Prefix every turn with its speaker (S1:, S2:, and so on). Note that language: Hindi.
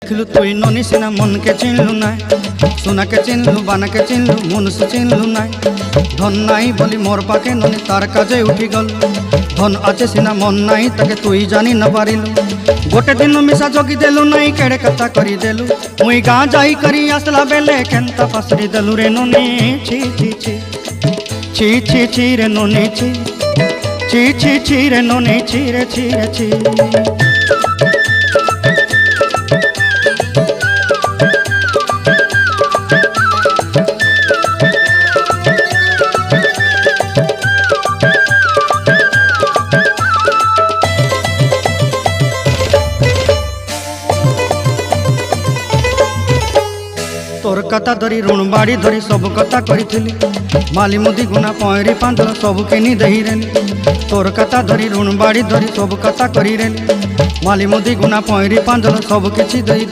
S1: देखलु तुई ननी सिना मन के चिन्हलु ना सोना के चिन्हलु बाना के चिन्हलु मनुष्य चिन्हलु ना धन नाई बोली मोर पाके ननी तार काजे उठी गल धन आचे सिना मन नाई ताके तुई जानी न पारिलु गोटे दिन मिसा जगी देलु नाई केड़े कथा करी देलु मुई गाँ जाई करी आसला बेले केंता पासरी देलु रे ननी छी छी छी छी छी छी रे ननी छी छी छी छी रे ननी छी रे छी रे छी। तोर कथा धरी ऋण बाड़ी धरी सब कथा करी माली मुदी गुना पहरी पांदल सब किनी दही रेली तोर कथा धरी ऋण बाड़ी धरी सब कथा करी रेली माली मुदी गुना पहरी पांदल सब किछि दही।